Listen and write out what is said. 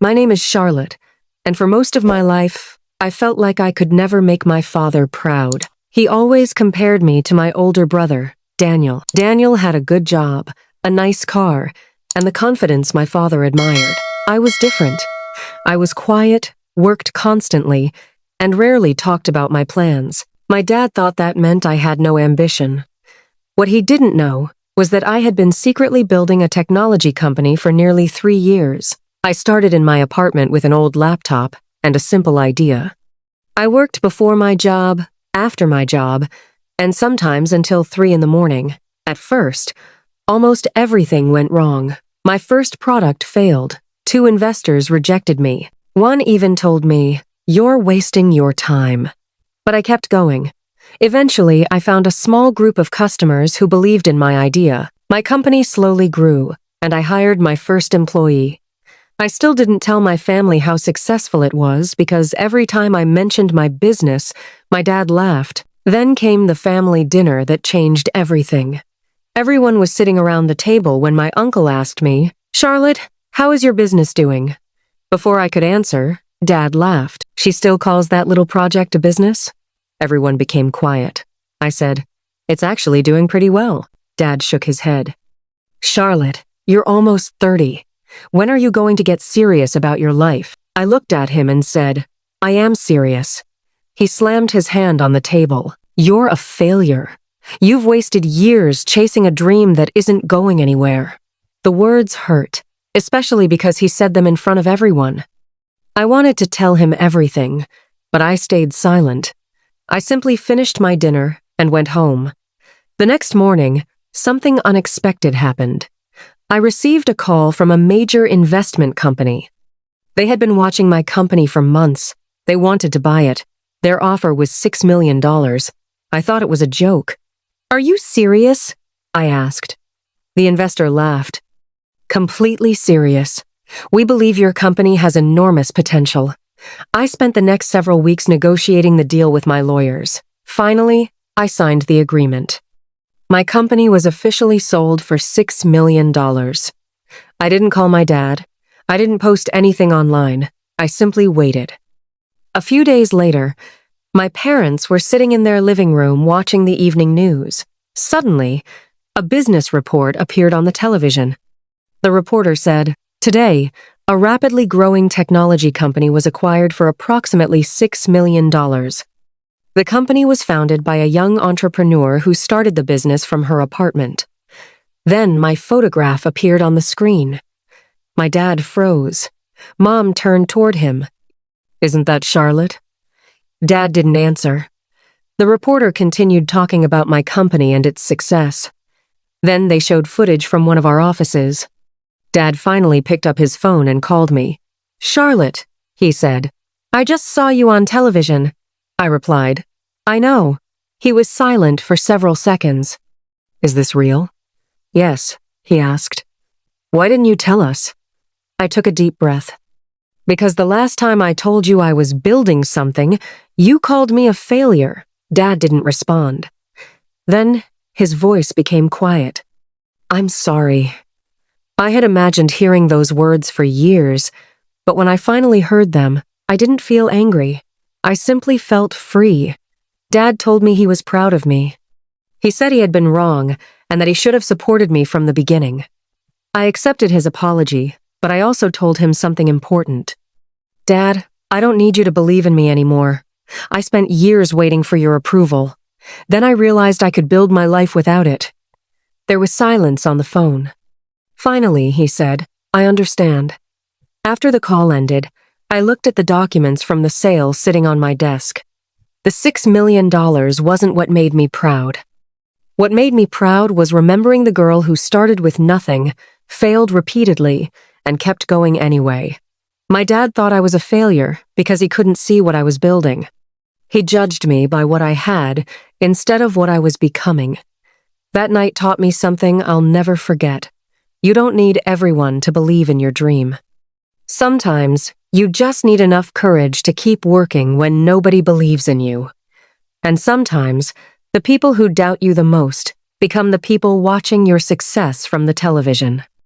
My name is Charlotte, and for most of my life, I felt like I could never make my father proud. He always compared me to my older brother, Daniel. Daniel had a good job, a nice car, and the confidence my father admired. I was different. I was quiet, worked constantly, and rarely talked about my plans. My dad thought that meant I had no ambition. What he didn't know was that I had been secretly building a technology company for nearly 3 years. I started in my apartment with an old laptop and a simple idea. I worked before my job, after my job, and sometimes until 3 in the morning. At first, almost everything went wrong. My first product failed. 2 investors rejected me. One even told me, "You're wasting your time." But I kept going. Eventually, I found a small group of customers who believed in my idea. My company slowly grew, and I hired my first employee. I still didn't tell my family how successful it was because every time I mentioned my business, my dad laughed. Then came the family dinner that changed everything. Everyone was sitting around the table when my uncle asked me, "Charlotte, how is your business doing?" Before I could answer, Dad laughed. "She still calls that little project a business?" Everyone became quiet. I said, "It's actually doing pretty well." Dad shook his head. "Charlotte, you're almost 30. When are you going to get serious about your life?" I looked at him and said, "I am serious." He slammed his hand on the table. "You're a failure. You've wasted years chasing a dream that isn't going anywhere." The words hurt, especially because he said them in front of everyone. I wanted to tell him everything, but I stayed silent. I simply finished my dinner and went home. The next morning, something unexpected happened. I received a call from a major investment company. They had been watching my company for months. They wanted to buy it. Their offer was $6 million. I thought it was a joke. "Are you serious?" I asked. The investor laughed. "Completely serious. We believe your company has enormous potential." I spent the next several weeks negotiating the deal with my lawyers. Finally, I signed the agreement. My company was officially sold for $6 million. I didn't call my dad. I didn't post anything online. I simply waited. A few days later, my parents were sitting in their living room watching the evening news. Suddenly, a business report appeared on the television. The reporter said, "Today, a rapidly growing technology company was acquired for approximately $6 million. The company was founded by a young entrepreneur who started the business from her apartment." Then my photograph appeared on the screen. My dad froze. Mom turned toward him. "Isn't that Charlotte?" Dad didn't answer. The reporter continued talking about my company and its success. Then they showed footage from one of our offices. Dad finally picked up his phone and called me. "Charlotte," he said, "I just saw you on television." I replied, "I know." He was silent for several seconds. "Is this real?" "Yes," he asked. "Why didn't you tell us?" I took a deep breath. "Because the last time I told you I was building something, you called me a failure." Dad didn't respond. Then his voice became quiet. "I'm sorry." I had imagined hearing those words for years, but when I finally heard them, I didn't feel angry. I simply felt free. Dad told me he was proud of me. He said he had been wrong and that he should have supported me from the beginning. I accepted his apology, but I also told him something important. "Dad, I don't need you to believe in me anymore. I spent years waiting for your approval. Then I realized I could build my life without it." There was silence on the phone. Finally, he said, "I understand." After the call ended, I looked at the documents from the sale sitting on my desk. The $6 million wasn't what made me proud. What made me proud was remembering the girl who started with nothing, failed repeatedly, and kept going anyway. My dad thought I was a failure because he couldn't see what I was building. He judged me by what I had instead of what I was becoming. That night taught me something I'll never forget. You don't need everyone to believe in your dream. Sometimes, you just need enough courage to keep working when nobody believes in you. And sometimes, the people who doubt you the most become the people watching your success from the television.